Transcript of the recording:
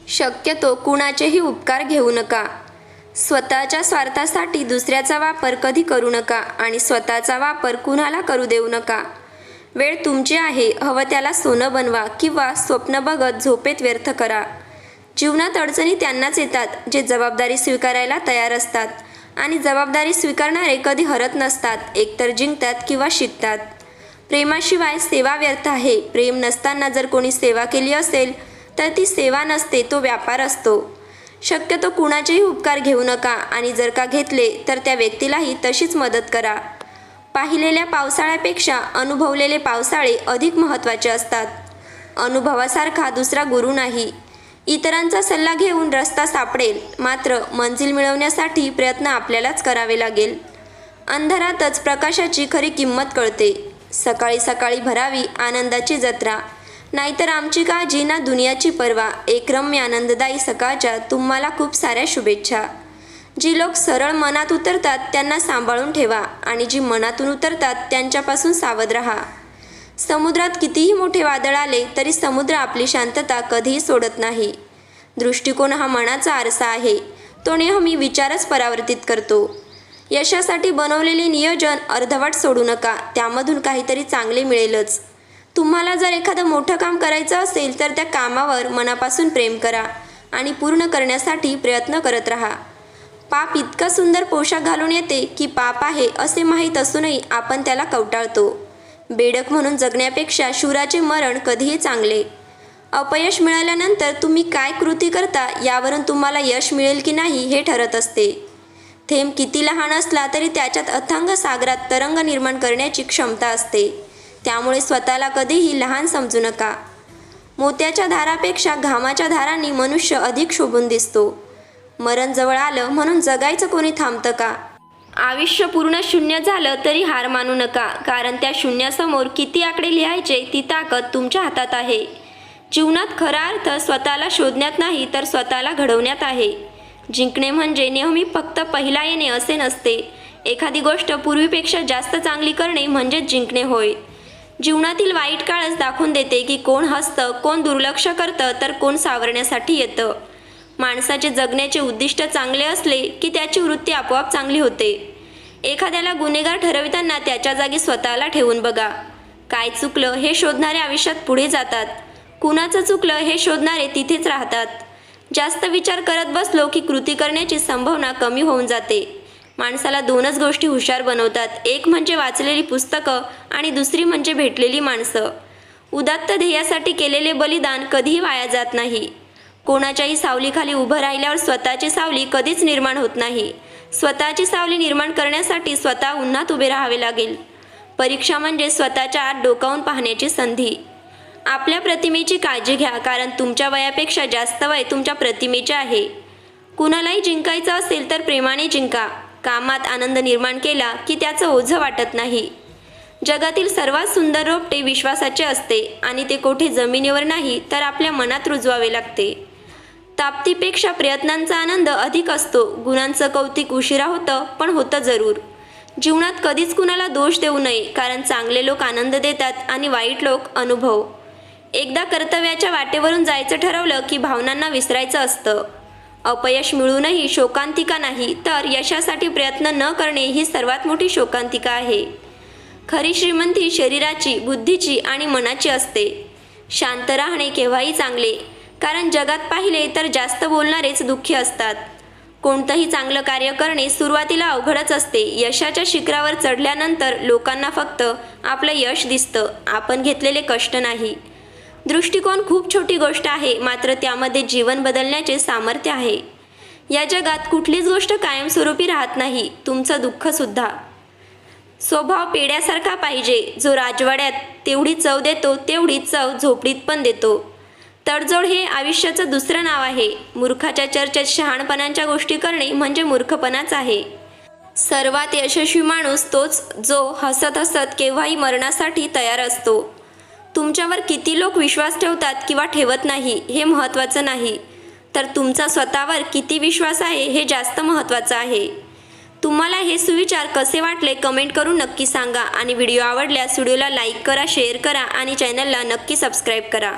शक्यतो कुणाचेही उपकार घेऊ नका. स्वतःच्या स्वार्थासाठी दुसऱ्याचा वापर कधी करू नका आणि स्वतःचा वापर कुणाला करू देऊ नका. वेळ तुमची आहे, हवं त्याला सोनं बनवा किंवा स्वप्न बघत झोपेत व्यर्थ करा. जीवनात अडचणी त्यांनाच येतात जे जबाबदारी स्वीकारायला तयार असतात आणि जबाबदारी स्वीकारणारे कधी हरत नसतात, एकतर जिंकतात किंवा शिकतात. प्रेमाशिवाय सेवा व्यर्थ आहे. प्रेम नसताना जर कोणी सेवा केली असेल तर ती सेवा नसते, तो व्यापार असतो. शक्यतो कुणाचेही उपकार घेऊ नका आणि जर का घेतले तर त्या व्यक्तीलाही तशीच मदत करा. पाहिलेल्या पावसाळ्यापेक्षा अनुभवलेले पावसाळे अधिक महत्त्वाचे असतात. अनुभवासारखा दुसरा गुरु नाही. इतरांचा सल्ला घेऊन रस्ता सापडेल, मात्र मंजिल मिळवण्यासाठी प्रयत्न आपल्यालाच करावे लागेल. अंधारातच प्रकाशाची खरी किंमत कळते. सकाळी सकाळी भरावी आनंदाची जत्रा, नाहीतर आमची काळजी ना दुनियाची पर्वा. एक रम्य आनंददायी सकाळच्या तुम्हाला खूप साऱ्या शुभेच्छा. जी लोक सरळ मनात उतरतात त्यांना सांभाळून ठेवा आणि जी मनातून उतरतात त्यांच्यापासून सावध राहा. समुद्रात कितीही मोठे वादळ आले तरी समुद्र आपली शांतता कधीही सोडत नाही. दृष्टिकोन हा मनाचा आरसा आहे, तो नेहमी विचारच परावर्तित करतो. यशासाठी बनवलेले नियोजन अर्धवट सोडू नका, त्यामधून काहीतरी चांगले मिळेलच. तुम्हाला जर एखादं मोठं काम करायचं असेल तर त्या कामावर मनापासून प्रेम करा आणि पूर्ण करण्यासाठी प्रयत्न करत राहा. पाप इतका सुंदर पोशाख घालून येते की पाप आहे असे माहीत असूनही आपण त्याला कवटाळतो. बेडक म्हणून जगण्यापेक्षा शूराचे मरण कधीही चांगले. अपयश मिळाल्यानंतर तुम्ही काय कृती करता यावरून तुम्हाला यश मिळेल की नाही हे ठरत असते. थेंब किती लहान असला तरी त्याच्यात अथांग सागरात तरंग निर्माण करण्याची क्षमता असते. त्यामुळे स्वतःला कधीही लहान समजू नका. मोत्याच्या धारापेक्षा घामाच्या धारांनी मनुष्य अधिक शोभून दिसतो. मरण जवळ आलं म्हणून जगायचं कोणी थांबतं का? आयुष्य पूर्ण शून्य झालं तरी हार मानू नका, कारण त्या शून्यासमोर किती आकडे लिहायचे ती ताकद तुमच्या हातात आहे. जीवनात खरा अर्थ स्वतःला शोधण्यात नाही तर स्वतःला घडवण्यात आहे. जिंकणे म्हणजे नेहमी फक्त पहिला येणे असे नसते. एखादी गोष्ट पूर्वीपेक्षा जास्त चांगली करणे म्हणजेच जिंकणे होय. जीवनातील वाईट काळच दाखवून देते की कोण हसतं, कोण दुर्लक्ष करतं तर कोण सावरण्यासाठी येतं. माणसाचे जगण्याचे उद्दिष्ट चांगले असले की त्याची वृत्ती आपोआप चांगली होते. एखाद्याला गुन्हेगार ठरविताना त्याच्या जागी स्वतःला ठेवून बघा. काय चुकलं हे शोधणारे आयुष्यात पुढे जातात, कुणाचं चुकलं हे शोधणारे तिथेच राहतात. जास्त विचार करत बसलो की कृती करण्याची संभावना कमी होऊन जाते. माणसाला दोनच गोष्टी हुशार बनवतात, एक म्हणजे वाचलेली पुस्तकं आणि दुसरी म्हणजे भेटलेली माणसं. उदात्त ध्येयासाठी केलेले बलिदान कधीही वाया जात नाही. कोणाच्याही सावलीखाली उभं राहिल्यावर स्वतःची सावली कधीच निर्माण होत नाही. स्वतःची सावली निर्माण करण्यासाठी स्वतः उन्हात उभे राहावे लागेल. परीक्षा म्हणजे स्वतःच्या आत डोकावून पाहण्याची संधी. आपल्या प्रतिमेची काळजी घ्या, कारण तुमच्या वयापेक्षा जास्त वय तुमच्या प्रतिमेचे आहे. कुणालाही जिंकायचं असेल तर प्रेमाने जिंका. कामात आनंद निर्माण केला की त्याचं ओझं वाटत नाही. जगातील सर्वात सुंदर रोपटे विश्वासाचे असते आणि ते कोठे जमिनीवर नाही तर आपल्या मनात रुजवावे लागते. ताप्तीपेक्षा प्रयत्नांचा आनंद अधिक असतो. गुणांचं कौतिक उशिरा होतं पण होतं जरूर. जीवनात कधीच कुणाला दोष देऊ नये, कारण चांगले लोक आनंद देतात आणि वाईट लोक अनुभव. एकदा कर्तव्याच्या वाटेवरून जायचं ठरवलं की भावनांना विसरायचं असतं. अपयश मिळूनही शोकांतिका नाही, तर यशासाठी प्रयत्न न करणे ही सर्वात मोठी शोकांतिका आहे. खरी श्रीमंती शरीराची, बुद्धीची आणि मनाची असते. शांत राहणे केव्हाही चांगले, कारण जगात पाहिले तर जास्त बोलणारेच दुःखी असतात. कोणतंही चांगलं कार्य करणे सुरुवातीला अवघडच असते. यशाच्या शिखरावर चढल्यानंतर लोकांना फक्त आपलं यश दिसतं, आपण घेतलेले कष्ट नाही. दृष्टिकोन खूप छोटी गोष्ट आहे, मात्र त्यामध्ये जीवन बदलण्याचे सामर्थ्य आहे. या जगात कुठलीच गोष्ट कायमस्वरूपी राहत नाही, तुमचं दुःखसुद्धा. स्वभाव पेड्यासारखा पाहिजे, जो राजवाड्यात तेवढी चव देतो तेवढी चव झोपडीत पण देतो. तडजोड हे आयुष्याचं दुसरं नाव आहे. मूर्खाच्या चर्चेत शहाणपणाच्या गोष्टी करणे म्हणजे मूर्खपणाच आहे. सर्वात यशस्वी माणूस तोच जो हसत हसत केव्हाही मरणासाठी तयार असतो. तुमच्यावर किती लोक विश्वास ठेवतात किंवा ठेवत नाही हे महत्त्वाचं नाही, तर तुमचा स्वतःवर किती विश्वास आहे हे जास्त महत्त्वाचं आहे. तुम्हाला हे सुविचार कसे वाटले कमेंट करून नक्की सांगा आणि व्हिडिओ आवडल्यास व्हिडिओला लाईक करा, शेअर करा आणि चॅनलला नक्की सबस्क्राईब करा.